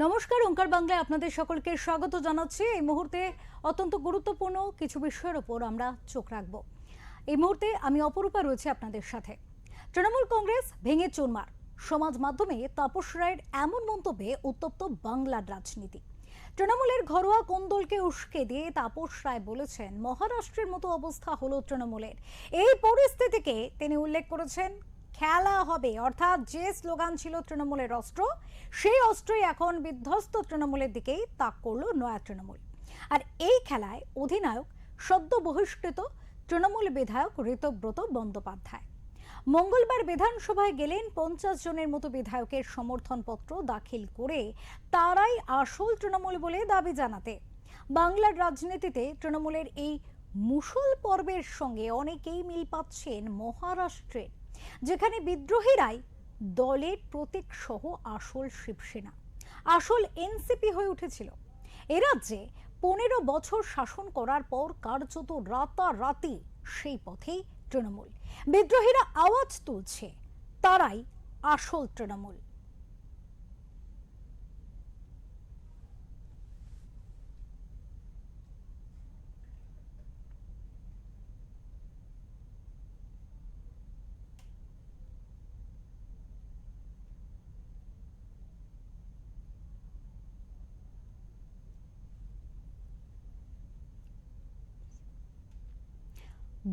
নমস্কার, ওঙ্কার বাংলায় আপনাদের সকলকে স্বাগত জানাচ্ছি। এই মুহূর্তে অত্যন্ত গুরুত্বপূর্ণ কিছু বিষয়ের উপর আমরা চোখ রাখব। এই মুহূর্তে আমি অপরূপা রয়েছে আপনাদের সাথে। তৃণমূল কংগ্রেস ভেঙে চুরমার, সমাজ মাধ্যমে তাপস রায়ের এমন মন্তব্যে উত্তপ্ত বাংলার রাজনীতি। তৃণমূলের ঘরোয়া কোন্দলকে উস্কে দিয়ে তাপস রায় বলেছেন, মহারাষ্ট্রের মতো অবস্থা হলো তৃণমূলের। এই পরিস্থিতিকে তিনি উল্লেখ করেছেন খেলা হবে, অর্থাৎ যে স্লোগান ছিল তৃণমূলের অস্ত্র, সেই অস্ত্রই এখন বিধ্বস্ত তৃণমূলের দিকেই তাক করলো নয়া তৃণমূল। আর এই খেলায় অধিনায়ক সদ্য বহিষ্কৃত তৃণমূল বিধায়ক ঋতব্রত বন্দ্যোপাধ্যায়। মঙ্গলবার বিধানসভায় গেলেন 50 জনের মতো বিধায়কের সমর্থনপত্র দাখিল করে তারাই আসল তৃণমূল বলে দাবি জানাতে। বাংলার রাজনীতিতে তৃণমূলের এই মুষল পর্বের সঙ্গে অনেকেই মিল পাচ্ছেন মহারাষ্ট্রের, যেখানে বিদ্রোহীরাই দলের প্রতীক সহ আসল শিবসেনা, আসল এনসিপি হয়ে উঠেছিল। এ রাজ্যে 15 বছর শাসন করার পর কার্যত রাতারাতি সেই পথেই তৃণমূল। বিদ্রোহীরা আওয়াজ তুলছে, তারাই আসল তৃণমূল।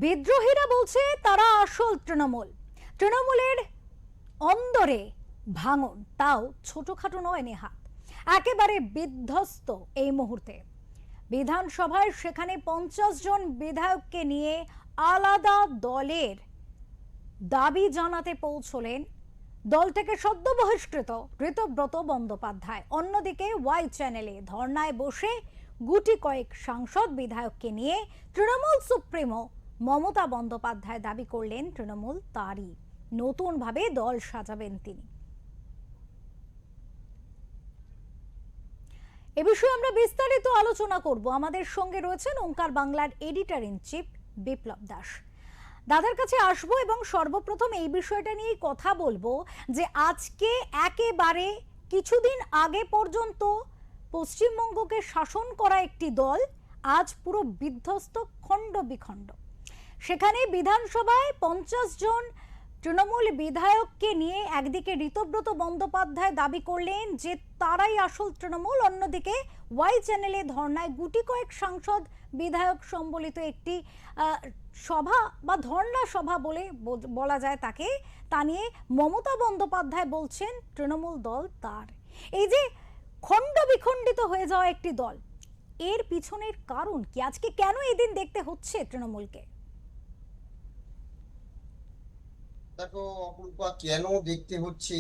বিদ্রোহীরা বলছে তারা আসল তৃণমূল। তৃণমূলের অন্দরে ভাঙন, তাও ছোটখাটো নয় নেহাত, একেবারে বিধ্বস্ত এই মুহূর্তে। বিধানসভায় সেখানে 50 জন বিধায়ককে নিয়ে আলাদা দলের দাবি জানাতে পৌঁছলেন দল থেকে সদ্য বহিষ্কৃত ঋতব্রত বন্দ্যোপাধ্যায়। অন্যদিকে ওয়াই চ্যানেলে ধর্নায় বসে গুটি কয়েক সাংসদ বিধায়ককে নিয়ে তৃণমূল সুপ্রিমো মমতা বন্দ্যোপাধ্যায় দাবি করলেন তৃণমূল তারই, নতুন ভাবে দল সাজাবেন তিনি। এ বিষয়ে আমরা বিস্তারিত আলোচনা করব। আমাদের সঙ্গে রয়েছেন ওঙ্কার বাংলার এডিটর ইন চিফ বিপ্লব দাস। দাদার কাছে আসবো এবং সর্বপ্রথম এই বিষয়টা নিয়ে কথা বলবো যে আজকে একেবারে কিছুদিন আগে পর্যন্ত পশ্চিমবঙ্গকে শাসন করা একটি দল আজ পুরো বিধ্বস্ত, খণ্ড বিখণ্ড। সেখানে বিধানসভায় 50 জন তৃণমূল বিধায়ককে নিয়ে একদিকে ঋতব্রত বন্দ্যোপাধ্যায় দাবি করলেন যে তারাই আসল তৃণমূল, অন্যদিকে ওয়াই চ্যানেলে ধর্নায় গুটি কয়েক সাংসদ বিধায়ক সম্বলিত একটি সভা বা ধর্না সভা বলে বলা যায় তাকে, তা নিয়ে মমতা বন্দ্যোপাধ্যায় বলছেন তৃণমূল দল তার। এই যে খণ্ড বিখণ্ডিত হয়ে যাওয়া একটি দল, এর পিছনের কারণ কি? আজকে কেন এই দিন দেখতে হচ্ছে তৃণমূলকে? দেখো অপরূপা, কেন দেখতে হচ্ছে,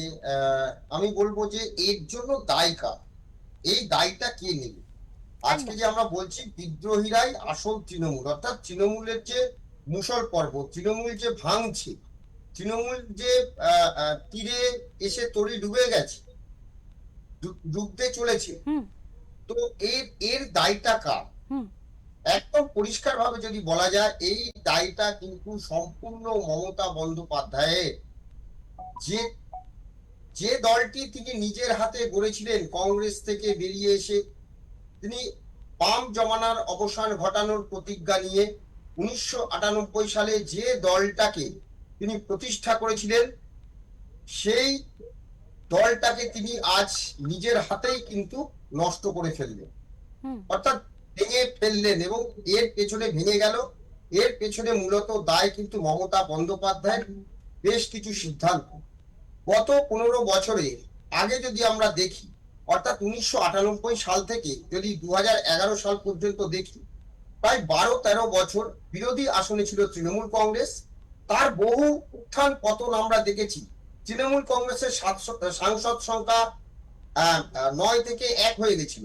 আমি বলবো যে এর জন্য দায় কার, এই দায়টা কে নেবে? আজকে যে আমরা বলছি বিদ্রোহীরাই আসল তৃণমূল, অর্থাৎ তৃণমূলের যে মুষল পর্ব, তৃণমূল যে ভাঙছে, তৃণমূল যে তীরে এসে তরি ডুবে গেছে, ডুবতে চলেছে, তো এর এর দায়টা কার? একদম পরিষ্কার ভাবে যদি বলা যায়, এই দায়টা কিন্তু সম্পূর্ণ মমতা বন্দ্যোপাধ্যায়ের। যে যে দলটি তিনি নিজের হাতে গড়েছিলেন কংগ্রেস থেকে বেরিয়ে এসে, তিনি বাম জমানার অবসান ঘটানোর প্রতিজ্ঞা নিয়ে 1998 সালে যে দলটাকে তিনি প্রতিষ্ঠা করেছিলেন, সেই দলটাকে তিনি আজ নিজের হাতেই কিন্তু নষ্ট করে ফেললেন, অর্থাৎ ভেঙে ফেললেন। এবং এর পেছনে ভেঙে গেল, এর পেছনে মূলত দায় কিন্তু মমতা বন্দ্যোপাধ্যায়ের বেশ কিছু সিদ্ধান্ত। গত 15 বছরে আগে যদি আমরা দেখি, অর্থাৎ 1998 সাল থেকে যদি 2011 সাল পর্যন্ত দেখি, প্রায় 12-13 বছর বিরোধী আসনে ছিল তৃণমূল কংগ্রেস। তার বহু উত্থান পতন আমরা দেখেছি। তৃণমূল কংগ্রেসের সাংসদ সংখ্যা 9 থেকে 1 হয়ে গেছিল।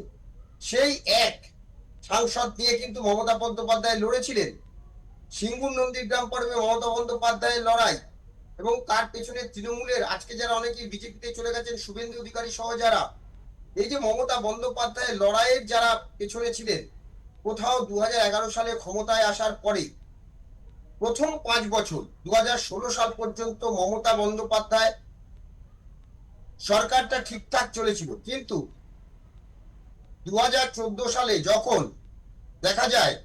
সেই এক সাংসদ দিয়ে কিন্তু মমতা বন্দ্যোপাধ্যায় লড়েছিলেন। সিঙ্গুর নন্দীগ্রাম পর্বে মমতা বন্দ্যোপাধ্যায়ের লড়াই, এবং তার পেছনে তৃণমূলের আজকে যারা অনেকেই বিজেপিতে চলে গেছেন, শুভেন্দু অধিকারী সহ যারা, এই যে মমতা বন্দ্যোপাধ্যায়ের লড়াইয়ের যারা পেছনে ছিলেন, কোথাও 2011 সালে ক্ষমতায় আসার পরে প্রথম 5 বছর 2016 সাল পর্যন্ত মমতা বন্দ্যোপাধ্যায় সরকারটা ঠিকঠাক চলেছিল, কিন্তু 2014 সালে যখন দেখা যায়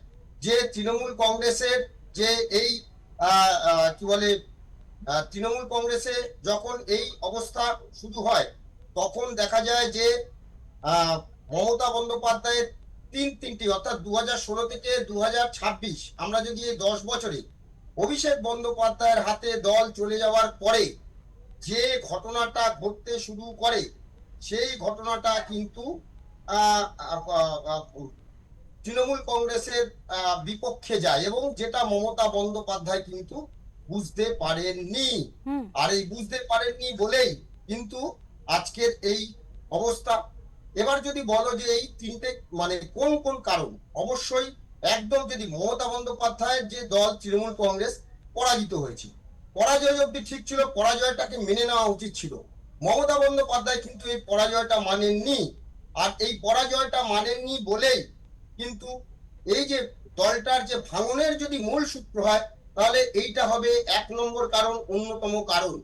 যে তৃণমূল কংগ্রেসের যে এই কি বলে তৃণমূল কংগ্রেসে যখন এই অবস্থা শুরু হয়, তখন দেখা যায় যে মমতা বন্দ্যোপাধ্যায়ের তিনটি অর্থাৎ 2016 থেকে 2026 আমরা যদি এই 10 বছরে অভিষেক বন্দ্যোপাধ্যায়ের হাতে দল চলে যাওয়ার পরে যে ঘটনাটা ঘটতে শুরু করে, সেই ঘটনাটা কিন্তু তৃণমূল কংগ্রেসের বিপক্ষে যায় এবং যেটা মমতা বন্দ্যোপাধ্যায় কিন্তু বুঝতে পারেননি। আর এই বুঝতে পারেননি বলেই কিন্তু আজকের এই অবস্থা। এবার যদি বলো যে এই তিনটে মানে কোন কোন কারণ, অবশ্যই একদম যদি মমতা বন্দ্যোপাধ্যায়ের যে দল তৃণমূল কংগ্রেস পরাজিত হয়েছে, পরাজয় অব্দি ঠিক ছিল, পরাজয়টাকে মেনে নেওয়া উচিত ছিল। মমতা বন্দ্যোপাধ্যায় কিন্তু এই পরাজয়টা মানেননি, আর এই পরাজয়টা মানেননি বলেই কিন্তু এই যে দলটার যে ভাঙনের যদি মূল সূত্র হয়, তাহলে এইটা হবে 1 নম্বর কারণ, অন্যতম কারণ।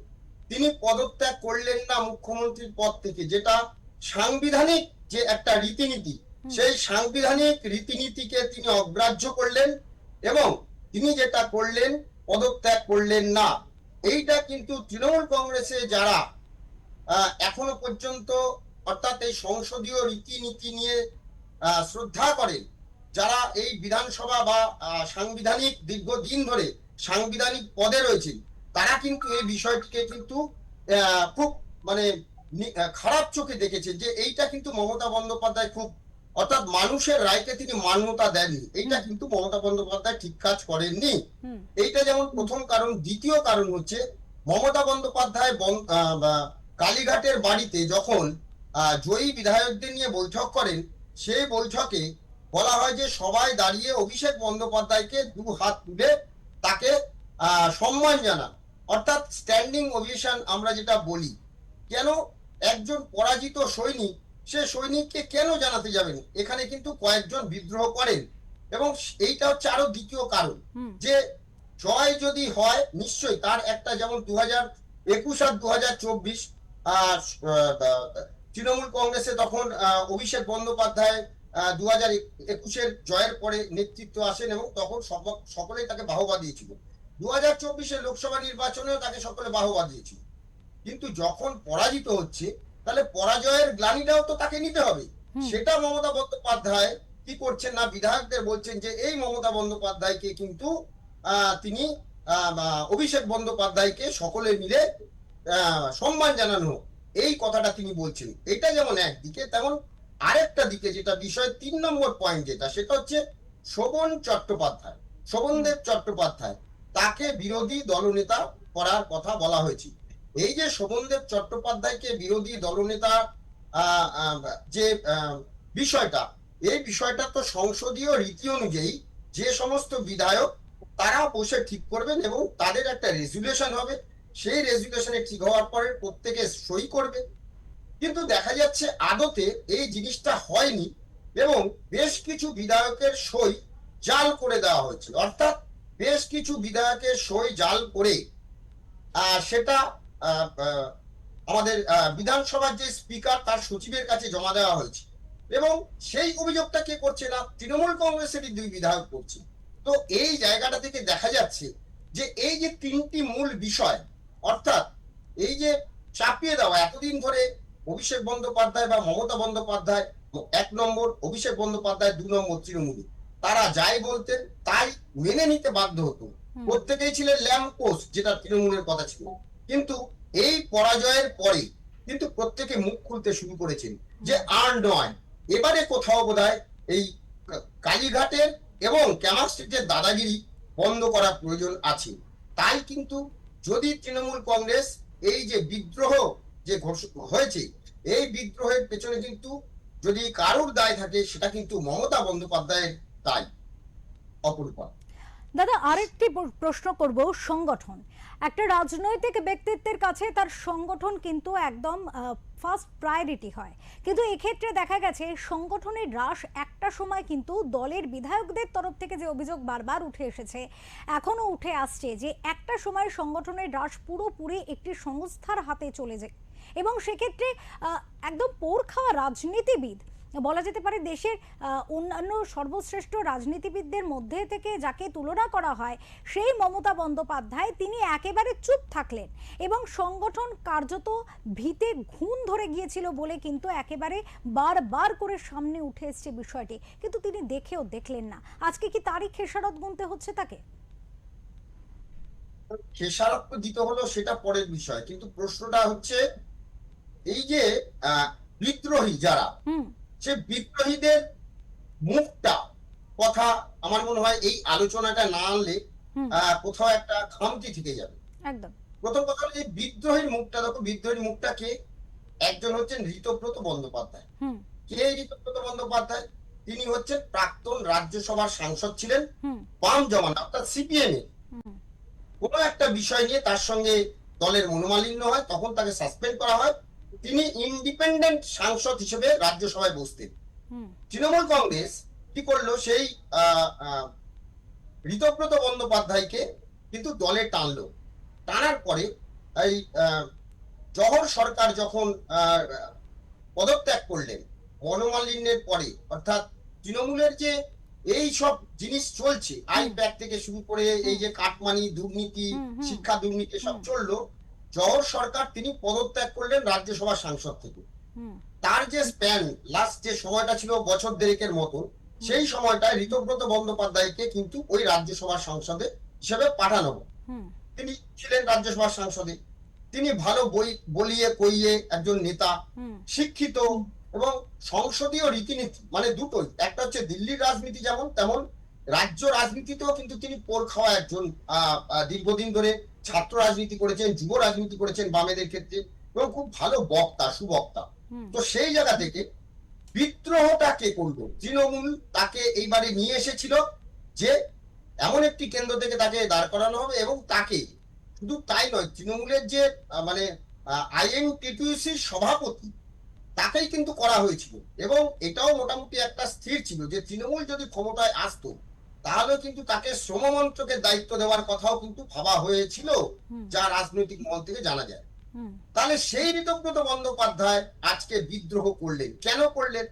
তিনি পদত্যাগ করলেন না মুখ্যমন্ত্রীর পদ থেকে, যেটা সাংবিধানিক যে একটা রীতিনীতি, সেই সাংবিধানিক রীতিনীতিকে তিনি অগ্রাহ্য করলেন এবং তিনি যেটা করলেন পদত্যাগ করলেন না। এইটা কিন্তু তৃণমূল কংগ্রেসে যারা এখনো পর্যন্ত অর্থাৎ এই সংসদীয় রীতিনীতি নিয়ে শ্রদ্ধা করেন, যারা এই বিধানসভা বা সাংবিধানিক দীর্ঘদিন ধরে সাংবিধানিক পদে রয়েছেন, তারা কিন্তু এই বিষয়টিকে কিন্তু খুব মানে খারাপ চোখে দেখেছেন যে এইটা কিন্তু মমতা বন্দ্যোপাধ্যায় খুব অর্থাৎ মানুষের রায়কে তিনি মান্যতা দেননি। এইটা কিন্তু মমতা বন্দ্যোপাধ্যায় ঠিক কাজ করেননি। এইটা যেমন প্রথম কারণ। দ্বিতীয় কারণ হচ্ছে মমতা বন্দ্যোপাধ্যায় কালীঘাটের বাড়িতে যখন জয়ী বিধায়কদের নিয়ে বৈঠক করেন, সেই বৈঠকে বলা হয় যে সবাই দাঁড়িয়ে অভিষেক বন্দ্যোপাধ্যায়কে 2 হাত তুলে তাকে সম্মান জানান, অর্থাৎ স্ট্যান্ডিং ওভেশন আমরা যেটা বলি। কেন একজন পরাজিত সৈনিক, সে সৈনিককে কেন জানাতে যাবেন? এখানে কিন্তু কয়েকজন বিদ্রোহ করেন এবং এইটা হচ্ছে আরো দ্বিতীয় কারণ যে জয় যদি হয় নিশ্চয়ই তার একটা, যেমন 2021 আর 2024 তৃণমূল কংগ্রেসে তখন অভিষেক বন্দ্যোপাধ্যায় 2021-এর জয়ের পরে নেতৃত্ব আসেন এবং তখন সকলেই তাকে বাহবা দিয়েছিল। 2024-এর লোকসভা নির্বাচনেও তাকে সকলে বাহবা দিয়েছিল। কিন্তু যখন পরাজিত হচ্ছে, তাহলে পরাজয়ের গ্লানিটাও তো তাকে নিতে হবে। সেটা মমতা বন্দ্যোপাধ্যায় কি করছেন না, বিধায়কদের বলছেন যে এই মমতা বন্দ্যোপাধ্যায়কে কিন্তু তিনি অভিষেক বন্দ্যোপাধ্যায়কে সকলে মিলে সম্মান জানানো, এই কথাটা তিনি বলছেন। এটা যেমন একদিকে, তেমন আরেকটা দিকে যেটা বিষয় 3 নম্বর পয়েন্ট যেটা, সেটা হচ্ছে শোভনদেব চট্টোপাধ্যায়, তাকে বিরোধী দলনেতা করার কথা বলা হয়েছে। এই যে শোভনদেব চট্টোপাধ্যায়কে বিরোধী দলনেতা যে বিষয়টা, এই বিষয়টা তো সংসদীয় রীতি অনুযায়ী যে সমস্ত বিধায়ক তারা বসে ঠিক করবেন এবং তাদের একটা রেজুলেশন হবে, সেই রেজুলেশনে ঠিক হওয়ার পরে প্রত্যেকে সই করবে। কিন্তু দেখা যাচ্ছে আদতে এই জিনিসটা হয়নি এবং বেশ কিছু বিধায়কের সই জাল করে দেওয়া হয়েছে, অর্থাৎ বেশ কিছু বিধায়কের সই জাল করে সেটা আমাদের বিধানসভার যে স্পিকার তার সচিবের কাছে জমা দেওয়া হয়েছে এবং সেই অভিযোগটা কে করছে না, তৃণমূল কংগ্রেসেরই 2 বিধায়ক করছে। তো এই জায়গাটা থেকে দেখা যাচ্ছে যে এই যে 3টি মূল বিষয়, অর্থাৎ এই যে চাপিয়ে দেওয়া এতদিন ধরে অভিষেক বন্দ্যোপাধ্যায় বা মমতা বন্দ্যোপাধ্যায় 1 নম্বর, অভিষেক বন্দ্যোপাধ্যায় 2 নম্বর তৃণমূল, তারা যাই বলতেন তাই মেনে নিতে বাধ্য হতো। প্রত্যেকেই ছিলেন ল্যাম্প পোস্ট, যেটা তৃণমূলের কথা ছিল। কিন্তু এই পরাজয়ের পরে কিন্তু প্রত্যেকে মুখ খুলতে শুরু করেছেন যে আর নয়, এবারে কোথাও বোধহয় এই কালীঘাটের এবং ক্যামার স্ট্রিটের দাদাগিরি বন্ধ করার প্রয়োজন আছে। তাই কিন্তু যদি তৃণমূল কংগ্রেস এই যে বিদ্রোহ যে হয়েছে, এই বিদ্রোহের পেছনে কিন্তু যদি কারোর দায় থাকে, সেটা কিন্তু মমতা বন্দ্যোপাধ্যায়ের দায়। অপরূপা দাদা, আরেকটি প্রশ্ন করব। সংগঠন, একটা রাজনৈতিক ব্যক্তিত্বের কাছে তার সংগঠন কিন্তু একদম ফার্স্ট প্রায়োরিটি হয়, কিন্তু এক্ষেত্রে দেখা গেছে সংগঠনের হ্রাস একটা সময় কিন্তু দলের বিধায়কদের তরফ থেকে যে অভিযোগ বারবার উঠে এসেছে, এখনো উঠে আসছে যে একটা সময় সংগঠনের হ্রাস পুরোপুরি একটি সংস্থার হাতে চলে যায় এবং সেক্ষেত্রে একদম পোর খাওয়া রাজনীতিবিদ বলা যেতে পারে দেশের অন্যান্য সর্বশ্রেষ্ঠ রাজনীতিবিদদের মধ্যে থেকে যাকে তুলনা করা হয় সেই মমতা বন্দ্যোপাধ্যায় তিনি একেবারে চুপ থাকলেন এবং সংগঠন কার্যত ভিতে ঘুণ ধরে গিয়েছিল বলে কিন্তু একেবারে বারবার করে সামনে উঠে এসছে বিষয়টি, কিন্তু তিনি দেখেও দেখলেন না। আজকে কি তারই খেসারত গুনতে হচ্ছে তাকে? খেসারত তো দিতে হলো, সেটা পরের বিষয়, কিন্তু প্রশ্নটা হচ্ছে এই যে বিদ্রোহী যারা, হুম সে বিদ্রোহীদের মুখটা কথা আমার মনে হয় এই আলোচনাটা না আনলে হুম কোথাও একটা খামতি থেকে যাবে। একদম। প্রথম কথা হলো যে বিদ্রোহীর মুখটা দেখো, বিদ্রোহীর মুখটা কে? একজন হচ্ছেন ঋতব্রত বন্দ্যোপাধ্যায়। হুম কে এই ঋতব্রত বন্দ্যোপাধ্যায়? তিনি হচ্ছেন প্রাক্তন রাজ্যসভার সাংসদ ছিলেন, হুম বাম জমানা অর্থাৎ সিপিএম এর। হুম কোনো একটা বিষয় নিয়ে তার সঙ্গে দলের মনোমালিন্য হয়, তখন তাকে সাসপেন্ড করা হয়। তিনি ইন্ডিপেন্ডেন্ট সাংসদ হিসেবে রাজ্যসভায় বসতেন। হুম তৃণমূল কংগ্রেস কি করলো, সেই ঋতব্রত বন্দ্যোপাধ্যায়কে কিন্তু দলে টানলো। টানার পরে এই জহর সরকার যখন পদত্যাগ করলেন মনোমালিন্যের পরে, অর্থাৎ তৃণমূলের যে এই সব জিনিস চলছে, আই প্যাক থেকে শুরু করে এই যে কাটমানি দুর্নীতি, শিক্ষা দুর্নীতি সব চললো, জহর সরকার তিনি পদত্যাগ করলেন রাজ্যসভার সাংসদ থেকে। হুম তার যে স্প্যান, লাস্ট যে সময়টা ছিল বছর দেড়েকের মতো, সেই সময়টায় ঋতব্রত বন্দ্যোপাধ্যায়কে কিন্তু ওই রাজ্যসভার সংসদে হিসেবে পাঠানো হয়। হুম তিনি ছিলেন রাজ্যসভার সাংসদে, তিনি ভালো বই বলিয়ে কইয়ে একজন নেতা, হুম শিক্ষিত এবং সংসদীয় রীতিনীতি মানে দুটোই, একটা হচ্ছে দিল্লির রাজনীতি যেমন তেমন রাজ্য রাজনীতিতেও কিন্তু তিনি পোর খাওয়া একজন। দীর্ঘদিন ধরে ছাত্র রাজনীতি করেছেন, যুব রাজনীতি করেছেন বামেদের ক্ষেত্রে, এবং খুব ভালো বক্তা, সুবক্তা। হুম তো সেই জায়গা থেকে বিদ্রোহটা কে করলো? তৃণমূল তাকে এইবারে নিয়ে এসেছিল যে এমন একটি কেন্দ্র থেকে তাকে দাঁড় করানো হবে, এবং তাকে শুধু তাই নয়, তৃণমূলের যে মানে আইএনটিটিউসির সভাপতি, তাকেই কিন্তু করা হয়েছিল। এবং এটাও মোটামুটি একটা স্থির ছিল যে তৃণমূল যদি ক্ষমতায় আসতো তাহলে কিন্তু তাকে শ্রম মন্ত্রকের দায়িত্ব দেওয়ার কথাও কিন্তু ভাবা হয়েছিল, হুম যা রাজনৈতিক মহল থেকে জানা যায়। হুম তাহলে সেই ঋতব্রত বন্দ্যোপাধ্যায় আজকে বিদ্রোহ করলেন। কেন করলেন?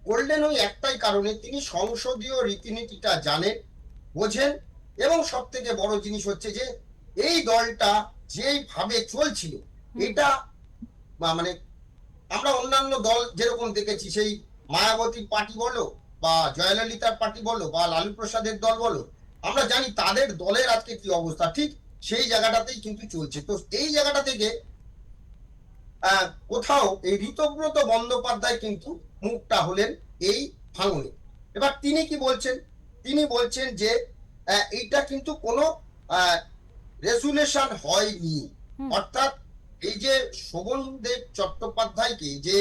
করলেন ওই একটাই কারণে, তিনি সংসদীয় রীতিনীতিটা জানেন, বোঝেন, এবং সব থেকে বড় জিনিস হচ্ছে যে এই দলটা যেইভাবে চলছিল, এটা মানে আমরা অন্যান্য দল যেরকম দেখেছি, সেই মায়াবতীর পার্টি বলো বা জয়ললিতার পার্টি বলো বা লালু প্রসাদের দল বলো, আমরা জানি তাদের দলের আজকে কি অবস্থা, ঠিক সেই জায়গাটাতেই কিন্তু চলছে। তো এই জায়গাটা থেকে কোথাও এই ঋতব্রত বন্দ্যোপাধ্যায় কিন্তু মুখটা হলেন এই ভাঙনে। এবার তিনি কি বলছেন? তিনি বলছেন যে এইটা কিন্তু কোনো রেজুলেশন হয়নি, হুম অর্থাৎ এই যে শোভনদেব চট্টোপাধ্যায়কে যে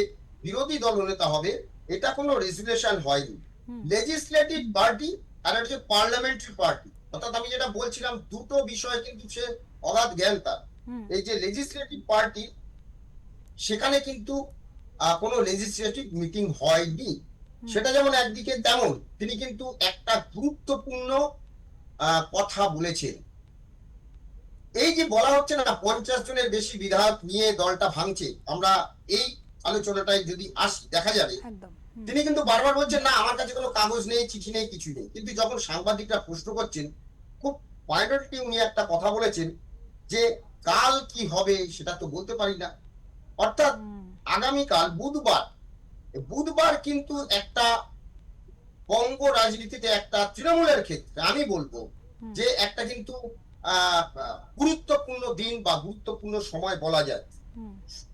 বিরোধী দলনেতা হবে, এটা কোনো রেজুলেশন হয়নি। হুম লেজিসলেটিভ পার্টি আর একটা পার্লামেন্টারি পার্টি, অর্থাৎ আমি যেটা বলছিলাম দুটো বিষয় কিন্তু সে অগাধ জ্ঞান তার। হুম এই যে লেজিসলেটিভ পার্টি, সেখানে কিন্তু কোনো লেজিসলেটিভ মিটিং হয়নি। সেটা যেমন একদিকে, তেমন তিনি কিন্তু একটা গুরুত্বপূর্ণ কথা বলেছেন। এই যে বলা হচ্ছে না 50 জনের বেশি বিধায়ক নিয়ে দলটা ভাঙছে, আমরা এই আলোচনাটায় যদি আসি দেখা যাবে একদম। তিনি কিন্তু বারবার বলছেন না আমার কাছে কোনো কাগজ নেই, চিঠি নেই, কিছু নেই। কিন্তু যখন সাংবাদিকরা প্রশ্ন করছেন, খুব পয়েন্টলি উনি একটা কথা বলেছেন যে কাল কি হবে সেটা তো বলতে পারি না। অর্থাৎ আগামীকাল বুধবার কিন্তু একটা বঙ্গ রাজনীতিতে, একটা তৃণমূলের ক্ষেত্রে আমি বলবো যে একটা কিন্তু গুরুত্বপূর্ণ দিন বা গুরুত্বপূর্ণ সময় বলা যায়।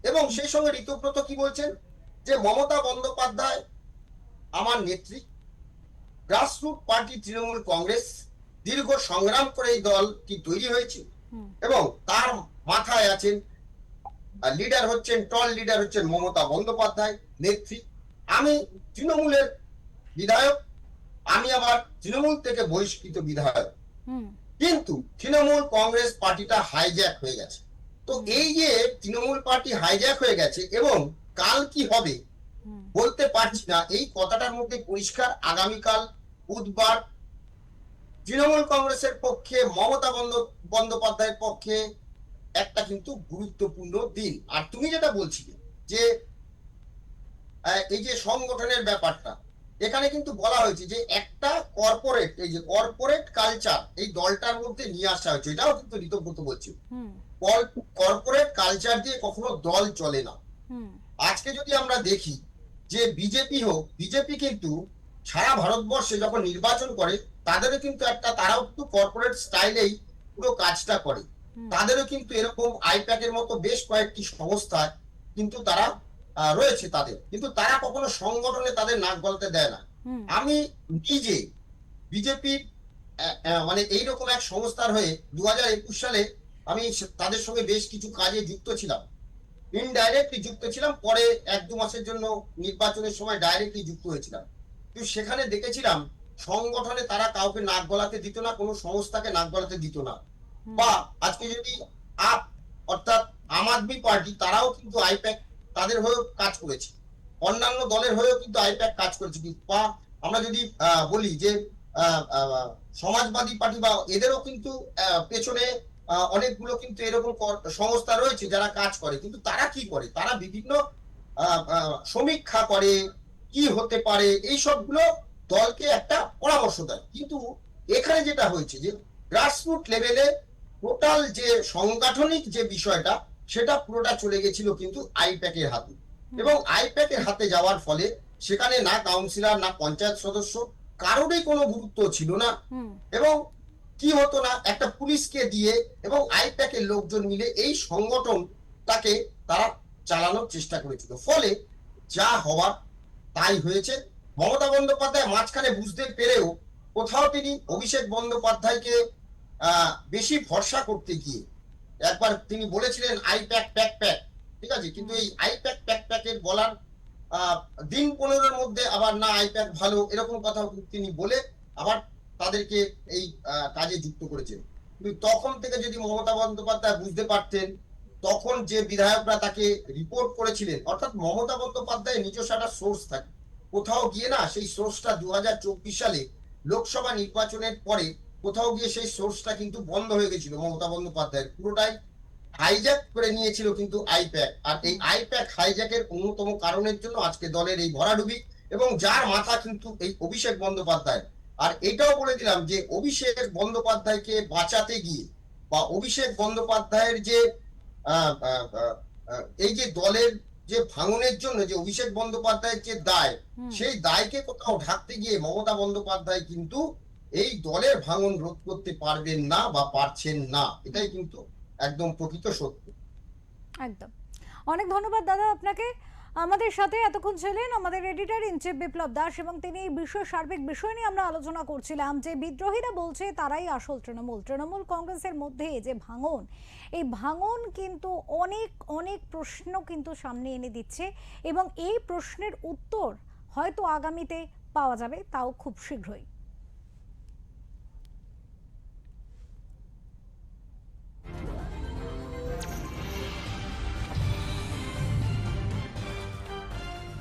এবং সেই সঙ্গে ঋতব্রত কি বলছেন যে মমতা বন্দ্যোপাধ্যায় আমার নেত্রী, গ্রাসরুট পার্টি তৃণমূল কংগ্রেস দীর্ঘ সংগ্রাম করে এই দলটি তৈরি হয়েছে, এবং তার মাথায় আছেন লিডার হচ্ছেন, টল লিডার হচ্ছেন মমতা বন্দ্যোপাধ্যায় নেত্রী। আমি তৃণমূলের বিধায়ক, আমি আবার তৃণমূল থেকে বহিষ্কৃত বিধায়ক, কিন্তু তৃণমূল কংগ্রেস পার্টিটা হাইজ্যাক হয়ে গেছে। তো এই যে তৃণমূল পার্টি হাইজ্যাক হয়ে গেছে এবং কাল কি হবে বলতে পারছি না, এই কথাটার মধ্যে পরিষ্কার আগামীকাল বুধবার তৃণমূল কংগ্রেসের পক্ষে, মমতা বন্দ্যোপাধ্যায়ের পক্ষে একটা কিন্তু গুরুত্বপূর্ণ দিন। আর তুমি যেটা বলছিলে যে এই যে সংগঠনের ব্যাপারটা, এখানে কিন্তু বলা হয়েছে যে একটা কর্পোরেট, এই যে কর্পোরেট কালচার এই দলটার মধ্যে নিয়ে আসা হয়েছে। এটাও কিন্তু ঋতব্রত বলছে, হুম কর্পোরেট কালচার দিয়ে কখনো দল চলে না। হুম আজকে যদি আমরা দেখি যে বিজেপি হোক, বিজেপি কিন্তু সারা ভারতবর্ষে যখন নির্বাচন করে তাদেরও কিন্তু তারাও কিন্তু কর্পোরেট স্টাইলেই পুরো কাজটা করে। হুম তাদেরও কিন্তু এরকম আইপ্যাকের মতো বেশ কয়েকটি সংস্থা কিন্তু তারা রয়েছে তাদের, কিন্তু তারা কখনো সংগঠনে তাদের নাক গলাতে দেয় না। হুম আমি নিজে বিজেপির মানে এইরকম এক সংস্থার হয়ে 2021 সালে আমি তাদের সঙ্গে বেশ কিছু কাজে যুক্ত ছিলাম, ইনডাইরেক্টলি যুক্ত ছিলাম, পরে 1-2 মাসের জন্য নির্বাচনের সময় ডাইরেক্টলি যুক্ত হয়েছিলাম। কিন্তু সেখানে দেখেছিলাম সংগঠনে তারা কাউকে নাক গলাতে দিত না, কোনো সংস্থাকে নাক গলাতে দিত না। হুম বা আজকে যদি আপ অর্থাৎ আম আদমি পার্টি, তারাও কিন্তু আইপ্যাক তাদের হয়েও কাজ করেছে, অন্যান্য দলের হয়েও কিন্তু আইপ্যাক কাজ করেছে। বা আমরা যদি বলি যে সমাজবাদী পার্টি বা এদেরও কিন্তু পেছনে অনেকগুলো কিন্তু এরকম সংস্থা রয়েছে যারা কাজ করে। কিন্তু তারা কি করে, তারা বিভিন্ন সমীক্ষা করে কি হতে পারে এই সবগুলো দলকে একটা পরামর্শ দেয়। কিন্তু এখানে যেটা হয়েছে যে গ্রাসরুট লেভেলে টোটাল যে সাংগঠনিক যে বিষয়টা, সেটা পুরোটা চলে গেছিল কিন্তু আইপ্যাকের হাতে। এবং আইপ্যাকের হাতে যাওয়ার ফলে সেখানে না কাউন্সিলর না পঞ্চায়েত সদস্য কারোরই কোনো গুরুত্ব ছিল না। হুম এবং কি হতো না, একটা পুলিশকে দিয়ে এবং আইপ্যাকের লোকজন মিলে এই সংগঠনটাকে তারা চালানোর চেষ্টা করেছিল। ফলে যা হওয়ার তাই হয়েছে। মমতা বন্দ্যোপাধ্যায় মাঝখানে বুঝতে পেরেও কোথাও তিনি অভিষেক বন্দ্যোপাধ্যায়কে বেশি ভরসা করতে গিয়ে একবার তিনি বলেছিলেন আইপ্যাক প্যাক প্যাক, ঠিক আছে, কিন্তু এই আইপ্যাক প্যাক প্যাকের বলার আহ, দিন 15-এর মধ্যে আবার না আইপ্যাক ভালো এরকম কথা তিনি বলে আবার তাদেরকে এই কাজে যুক্ত করেছেন। কিন্তু তখন থেকে যদি মমতা বন্দ্যোপাধ্যায় বুঝতে পারতেন, তখন যে বিধায়করা তাকে রিপোর্ট করেছিলেন, অর্থাৎ মমতা বন্দ্যোপাধ্যায়ের নিজস্ব একটা সোর্স থাকে, কোথাও গিয়ে না সেই সোর্সটা 2024 সালে লোকসভা নির্বাচনের পরে কোথাও গিয়ে সেই সোর্সটা কিন্তু বন্ধ হয়ে গেছিল। মমতা বন্দ্যোপাধ্যায়ের পুরোটাই হাইজ্যাক করে নিয়েছিল কিন্তু আইপ্যাক। আর এই আইপ্যাক হাইজ্যাকের অন্যতম কারণের জন্য আজকে দলের এই ভরাডুবি, এবং যার মাথা কিন্তু এই অভিষেক বন্দ্যোপাধ্যায়। আর এটাও বলে দিলাম যে অভিষেক বন্দ্যোপাধ্যায়কে বাঁচাতে গিয়ে বা অভিষেক বন্দ্যোপাধ্যায়ের যে এই যে দলের যে ভাঙনের জন্য যে অভিষেক বন্দ্যোপাধ্যায়ের যে দায়, সেই দায়কে কোথাও ঢাকতে গিয়ে মমতা বন্দ্যোপাধ্যায় কিন্তু এই দলের ভাঙন রোধ করতে পারবেন না বা পারছেন না। এটাই কিন্তু একদম প্রকৃত সত্য। একদম। অনেক ধন্যবাদ দাদা আপনাকে। আমাদের সাথে এতক্ষণ ছিলেন আমাদের এডিটর ইন চিফ বিপ্লব দাস, এবং তিনি এই সার্বিক বিষয় নিয়ে আমরা আলোচনা করছিলাম যে বিদ্রোহীরা বলছে তারাই আসল তৃণমূল কংগ্রেসের মধ্যে যে ভাঙন, এই ভাঙন কিন্তু অনেক অনেক প্রশ্ন কিন্তু সামনে এনে দিচ্ছে, এবং এই প্রশ্নের উত্তর হয়তো আগামীতে পাওয়া যাবে, তাও খুব শীঘ্রই।